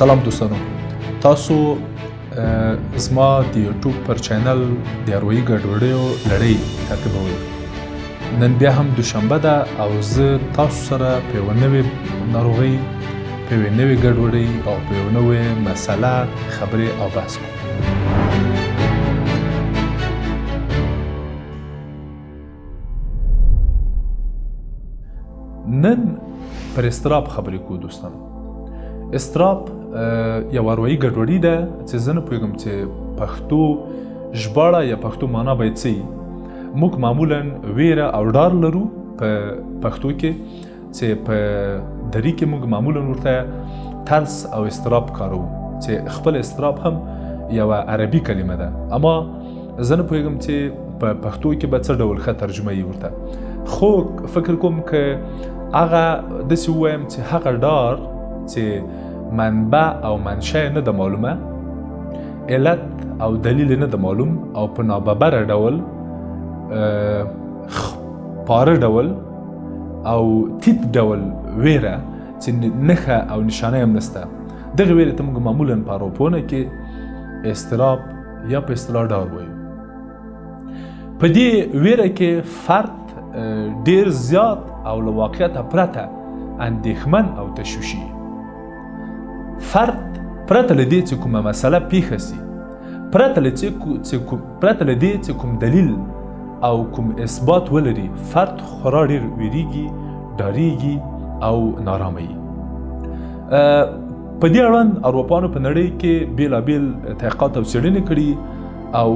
سلام دوستانو، تاسو زما د یوټیوب پر چینل د اروایي ګډوډیو لړۍ تعقیبوئ. نن بیا هم دوشنبه ده او زه تاسو سره په یوه نوې ناروغۍ، په یوې نوې ګډوډۍ او په یوه نوې مسله خبرې او بحث کوم. نن پر اضطراب خبرې کوو دوستانو. اضطراب یو اروایي ګډوډي ده چې زه نه پوهېږم چې پښتو ژباړه یا پښتو معنا باید څه وي. موږ معمولا ویره او ډار لرو په پښتو کې چې په دري کې موږ معمولا ورته ترس او اضطراب کاروو چې خپل اضطراب هم یوه عربي کلمه ده، اما زه نه پوهېږم چې په پښتو کې به څه ډول ښه ترجمه یې ورته. خو فکر کوم که هغه داسې ووایم چې هغه ډار چې منبع او منشأ نه ده معلومه، علت او دلیل نه ده معلوم، او په ناببره ډول پاره ډول او تیت ډول ویره چې نښه او نشانه هم نسته، دغه ویرې ته موږ معمولا په اروپونه کې اضطراب یا په اصطلاح ډار وایو. په دې ویره کې فرد ډیر زیات او له واقعیته پرته اندېښمن او تشویشي. فرد پرته له دې چې کومه مسله پیښه سي، پرته له دې چې کوم دلیل او کوم اثبات ولري، فرد خورا ډیر ویریږي، ډاریږي او نارامه وي. په دې اړوند اروپایانو په نړۍ کې بېلابېل تحقیقات او څېړنې کړي او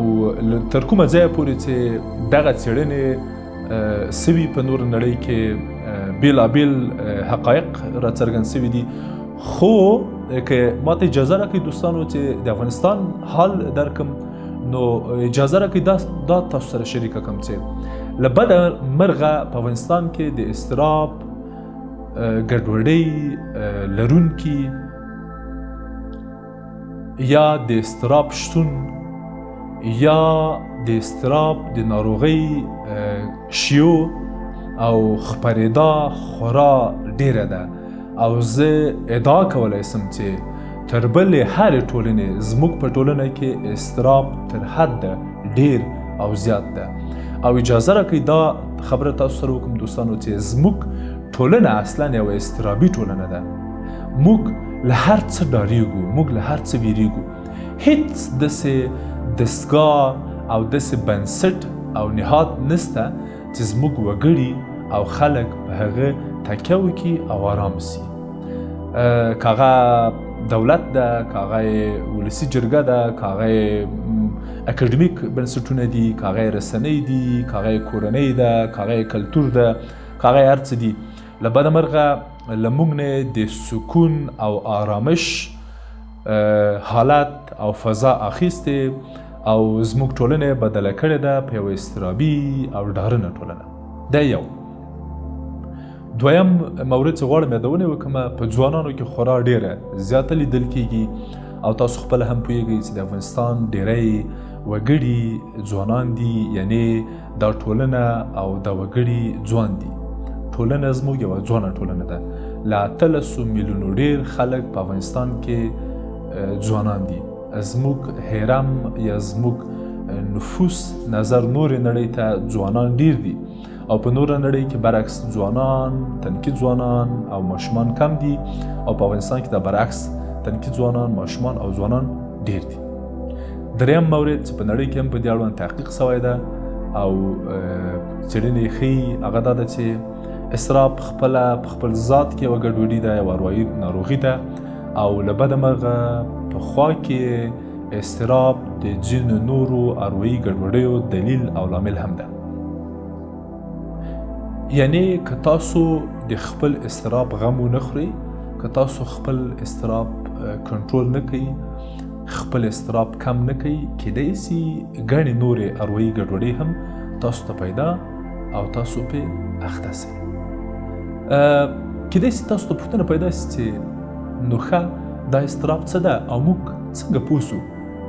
تر کومه ځایه پورې چې دغه څېړنې سوي په نور نړۍ کې بېلابېل حقایق راڅرګند سوي دي. خو که ماته اجازه راکړئ دوستانو چې د افغانستان حال درکم، نو اجازه راکړئ دا تاسو سره شریکه کړم چې له بده مرغه په افغانستان کې د اضطراب ګډوډۍ لرونکي یا د اضطراب شتون یا د اضطراب د ناروغۍ شیو او خپرېدا خورا ډیره ده، او زه ادعا کولی شم چې تر بلې هرې ټولنې زموږ په ټولنه کې اضطراب تر حده ډیر او زیات ده. او اجازه راکړئ دا خبره تاسو سره وکړم دوستانو چې زموږ ټولنه اصلا یوه اضطرابي ټولنه ده. موږ له هر څه ډاریږو، موږ له هر څه ویریږو. هیڅ داسې دستګاه او داسې بنسټ او نهاد نسته چې زموږ وګړي او خلک په هغه تکیه وکړي او آرام سي. که هغه دولت ده، که هغه ولسي جرګه ده، که هغه اکاډمیک بنسټونه دي، که هغه رسنۍ دي، که هغه کورنۍ ده، که هغه کلتور ده، که هغه هر څه دي. له بده مرغه له موږ نه د سکون او آرامش حالت او فضا اخیستې او زموږ ټولنه بدله کړې ده په یوه اضطرابي او ډارنه ټولنه. دا یو. دویم مورد چې غواړم یادونه وکړم، په ځوانانو کې خورا ډیره زیاته لیدل کیږي او تاسو خپله هم پوهیږئ چې د افغانستان ډیری وګړي ځوانان دي، یعنی دا ټولنه او دا وګړي ځوان دي. ټولنه زموږ یوه ځوانه ټولنه ده. له 13 میلیونو ډیر خلک په افغانستان کې ځوانان دي. زموږ هرم یا زموږ نفوس نظر نورې نړۍ ته ځوانان ډیر دي، او په نوره نړۍ کې برعکس ځوانان، تنکي ځوانان او ماشومان کم دي، او په افغانستان کې د برعکس تنکي ځوانان، ماشومان او ځوانان ډیر دي. دریم مورد چې په نړۍ کې هم په دې اړوند تحقیق سوی ده او څېړنې ښیي هغه دا ده چې اضطراب خپله په خپل ذات کې یوه ګډوډي ده، یوه اروایي ناروغي ده، او له بده مرغه په خوا کې اضطراب د ځینو نورو اروایي ګډوډیو دلیل او لامل هم ده. یعنی که تاسو د خپل اضطراب غم ونه خورئ، که تاسو خپل اضطراب کنټرول نه کوئ، خپل اضطراب کم نه کوئ، کیدای سي ګڼې نورې اروایي ګډوډۍ هم تاسو ته پیدا او تاسو پرې اخته سئ. کیدای سي تاسو ته پوښتنه پیدا سي چې نو ښه دا اضطراب څه ده او موږ څنګه پوه سو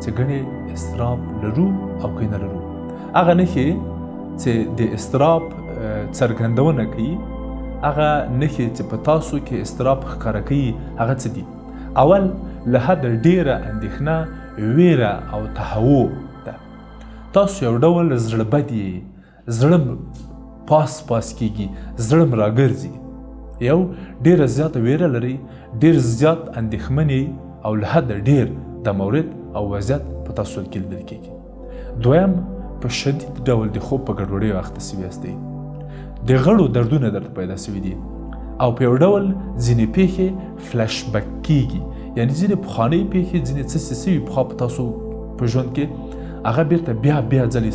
چې ګڼې اضطراب لرو او که نه لرو. هغه نښې چې د اضطراب څرګندونه کوي، هغه نښې چې په تاسو کې اضطراب ښکاره کوي، هغه څه دي؟ اول له حده ډیره اندېښنه، ویره او تهوع ده. تاسو یو ډول زړه بد یې، زړه پاس کیږي، زړه راګرځي، یو ډیره زیاته ویره لري، ډیر زیات اندېښمن او له حده ډیر د مورد او وضعیت په تاسو کې لیدل کیږي. دویم، په شدید ډول د خوب په ګډوډۍ اخته سوي یاستئ، د غړو دردونه درته پیدا سوي دي، او په یو ډول ځینې پیښې فلش بک کیږي، یعنی ځینې پخوانۍ پیښې، ځینې څه چې سوي پخوا په تاسو په ژوند کې، هغه بیرته بیا ځلې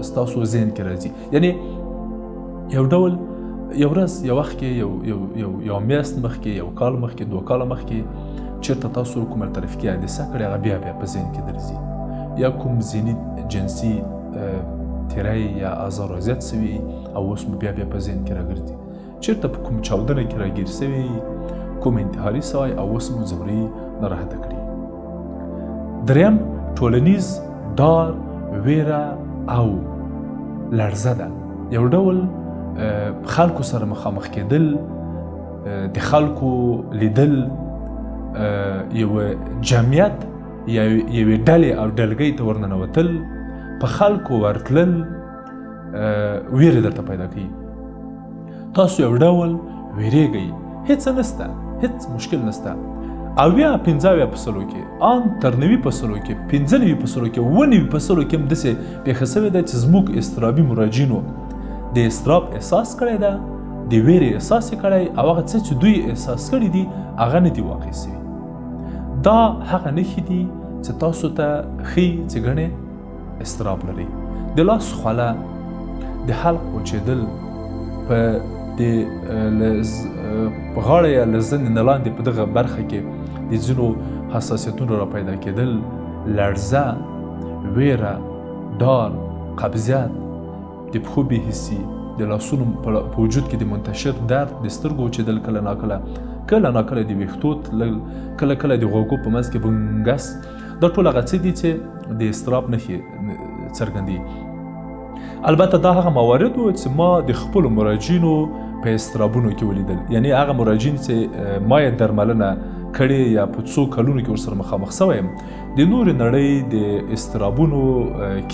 ستاسو ذهن کې راځي. یعنی یو ډول یو ورځ، یو وخت کې، یو میاشت مخکې، یو کال مخکې، 2 کاله مخکې چېرته تاسو کومه طرفکي حادثه کړې، هغه بیا په ذهن کې درځي، یا کوم ذهني جنسي تیری یا آزار و اذیت سوي او اوس مو بیا په ذهن کې راګرځي، چېرته په کوم چاودنه کې راګیر سوي، کوم انتحاري سوی او اوس مو ځوري ناراحته کړي. دریم، ټولنیز ډار، ویره او لړزه ده. یو ډول خلکو سره مخامخ کېدل، د خلکو لیدل، یو جمعیت یا یوې ډلې او ډلګۍ ته ورننوتل، په خلکو ورتلل، ویره درته پیدا کوي. تاسو یو ډول ویریږئ، هیڅ نسته، هیڅ مشکل نسته. 95% کې، ان تر 90% کې، 95% کې، 90% کې هم داسې پېښه سوې ده چې زموږ اضطرابي مراجعینو د اضطراب احساس کړی ده، د ویرې احساس یې کړی، او هغه څه چې دوی احساس کړي دي هغه نه دي واقع سوي. دا هغه نښې دي چې تاسو ته ښیي چې ګڼې اضطراب لري. د لاس خوله، د حلق وچېدل، په غاړه یا له زنې نه لاندې په دغه برخه کې د ځینو حساسیتونو را پیدا کېدل، لړزه، ویره، ډار، قبضیت، د پښو بې حسي، د لاسونو په وجود کې د منتشر درد، د سترګو وچېدل، کله ناکله د ویښتو، کله د غوږو په منځ کې بنګس. دا ټول هغه څه دي چې د اضطراب نښې څرګندوي. البته دا هغه موارد وو چې ما د خپلو مراجعینو په اضطرابونو کې ولیدل، یعنی هغه مراجعین چې ما یې درملنه کړې یا په څو کلونو کې ورسره مخامخ سوی یم، د نورې نړۍ د اضطرابونو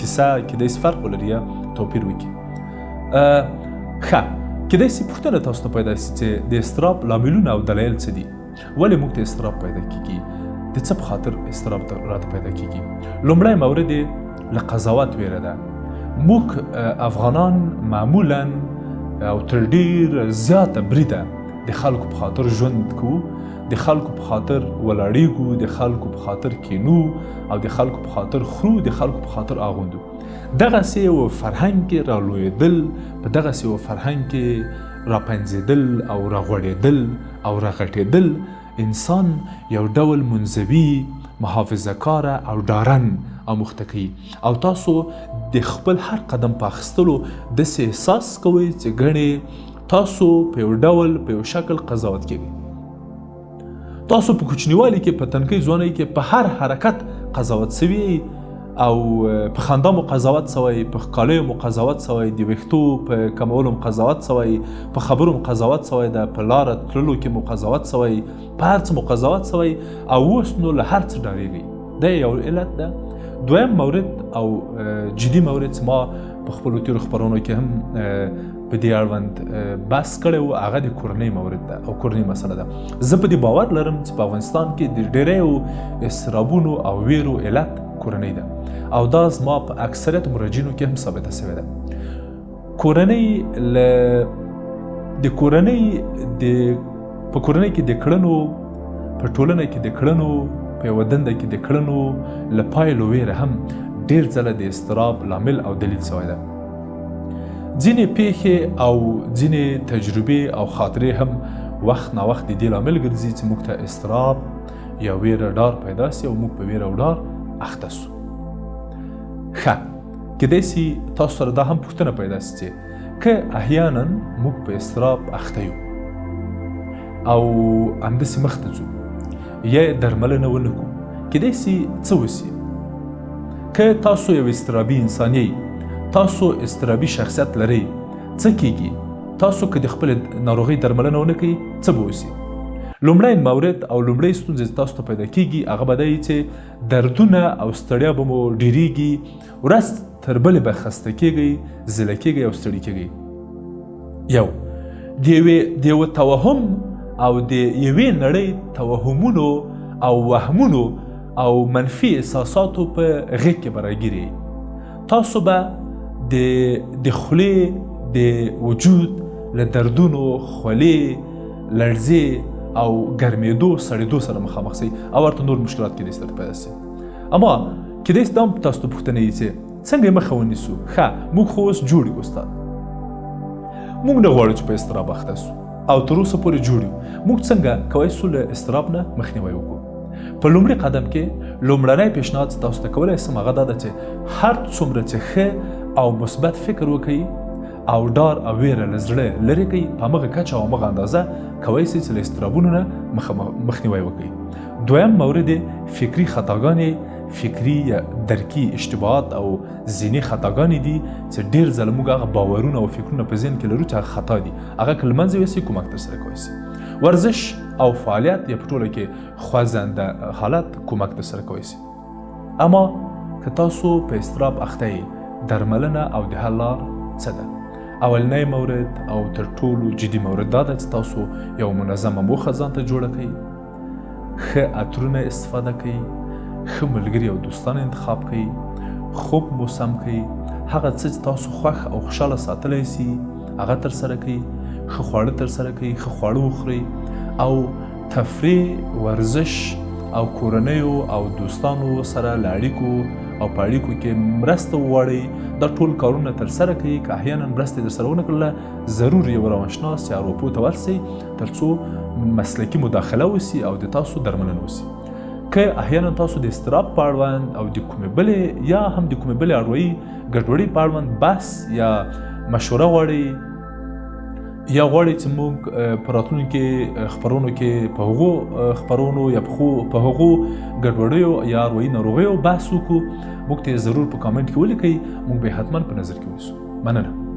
کیسه کیدای شي فرق ولري یا توپیر وکړي. ښه، کیدای شي پوښتنه تاسو ته پیدا شي چې د اضطراب لاملونه او دلایل څه دي؟ ولې موږ ته اضطراب پیدا کیږي؟ د څه په خاطر اضطراب راته پیدا کیږي؟ لومړی مورد یې له قضاوت ویره ده. موږ افغانان معمولا او تر ډیر زیاته بریده د خلکو په خاطر ژوند کوو، د خلکو په خاطر ولاړیږو، د خلکو په خاطر کینو، او د خلکو په خاطر خورو، د خلکو په خاطر اغوندو. دغسې یو فرهنګ کې رالویدل، په دغسې یو فرهنګ کې راپنځېدل او راغوړېدل او راغټېدل انسان یو ډول منزوي، محافظه کاره او ډارن او مختکي، او تاسو د خپل هر قدم په اخیستلو داسې احساس کوئ چې ګڼې تاسو په یو ډول په یو شکل قضاوت کیږئ. تاسو په کوچنیوالي کې، په تنکۍ ځوانۍ کې په هر حرکت قضاوت سوي، او په خندا مو قضاوت سوی، په ښکالیو مو قضاوت سوی، د ویښتو په کمولو مو قضاوت سوی، په خبرو مو قضاوت سوی ده، په لاره تللو کې مو قضاوت سوی، په هر څه مو قضاوت سوی، او اوس نو له هر څه ډارېږئ. دا یو علت ده. دویم مورد او جدي مورد چې ما په خپلو تېرو خپرونو کې هم په دې اړوند بحث کړی و، هغه د کورنۍ مورد ده او کورنۍ مسله ده. زه په دې باور لرم چې په افغانستان کې د ډېریو اضطرابونو او ویرو علت کورنۍ ده، او دا زما په اکثریت مراجعینو کې هم ثابته شوې ده. په کورنۍ کې د کړنو، په ټولنه کې د کړنو، په یوه دنده کې د کړنو له پایلو ویره هم ډېر ځله د اضطراب لامل او دلیل شوی ده. ځینې پیښې او ځینې تجربې او خاطرې هم وخت ناوخت د دې لامل ګرځي چې موږ ته اضطراب یا ویره ډار پیدا شي او موږ په ویره او ډار اخته شو. ښه، کیدای شي تاسو سره دا هم پوښتنه پیدا شي چې که احیانا موږ په اضطراب اخته یو او همداسې مخته ځو یا درملنه ونه کړو، کیدای شي څه وشي؟ که تاسو یو اضطرابي انسان یئ، تاسو اضطرابي شخصیت لرئ، څه کیږي؟ تاسو که د خپل ناروغۍ درملنه ونه کړئ څه به وشي؟ لومړی مورد او لومړی ستونزې چې تاسو ته پیدا کیږي هغه به دی چې دردونه او ستړیا به مو ډیریږي، ورځ تر بلې به خسته کیږئ، ضله کیږئ او ستړي کیږئ. یو د یوه توهم او د یوې نړۍ توهمونو او وهمونو او منفي احساساتو په غېږ کې به راګیرئ. تاسو به د خولې د وجود له دردونو، خولې، لړزې او ګرمېدو، سړېدو سره مخامخ شئ او ورته نور مشکلات کیدای شي درته پیدا شي. اما کیدای شي دا هم تاسو ته پوښتنه وي چې څنګه یې مخه ونیسو؟ ښه، موږ خو اوس جوړ یو استاد، موږ نه غواړو چې په اضطراب اخته سو او تر اوسه پورې جوړ یو. موږ څنګه کولی شو له اضطراب نه مخنیوی وکړو؟ په لومړي قدم کې لومړنی پیشنهاد چې تاسو ته کولی شم هغه دا ده چې هر څومره چې ښه او مثبت فکر وکړئ او ډار او ویره له زړه لرې کړئ، په همغه کچه او همغه اندازه کولی شئ چې له اضطرابونو نه مخنیوی وکړئ. دویم مورد فکري خطاګانې، فکري یا درکي اشتباهات او ذهني خطاګانې دي چې ډېر ځله موږ هغه باورونه او فکرونه په ذهن کې لرو چې هغه خطا دي، هغه که له منځه یوسئ کومک ترسره کولی شي. ورزش او فعالیت یا په ټوله کې خوځنده حالت کومک ترسره کولی شي. اما که تاسو په اضطراب اخته یې، درملنه او د حل لار څه ده؟ اولنی مورد او تر ټولو جدي مورد دا ده چې تاسو یو منظمه موخه ځان ته جوړه کړئ، ښه عطرونه استفاده کړئ، ښه ملګري او دوستان انتخاب کړئ، خوب مو سم کړئ، هغه څه چې تاسو خوښ او خوشحاله ساتلی شي هغه ترسره کړئ، ښه خواړه ترسره کړئ، ښه خواړه وخورئ او تفریح، ورزش او کورنیو او دوستانو سره له اړیکو او په اړیکو کې مرسته وغواړئ. دا ټول کارونه ترسره کړئ. که احیانا مرسته درسره ونه کړله، ضرور یو روانشناس یا اروپو ته ورسئ تر څو مسلکي مداخله وسي او د تاسو درملنه وسي. که احیانا تاسو د اضطراب په اړوند او د کومې بلې یا هم د کومې بلې اړویي ګډوډۍ په اړوند بحث یا مشوره غواړئ یا غواړئ چې موږ په راتلونکي خپرونو کې په هغو خپرونو یا په هغو ګډوډیو یا اروایي ناروغیو بحث وکړو، موږ ته یې ضرور په کامنټ کې ولیکئ، موږ به یې حتما په نظر کې ونیسو. مننه.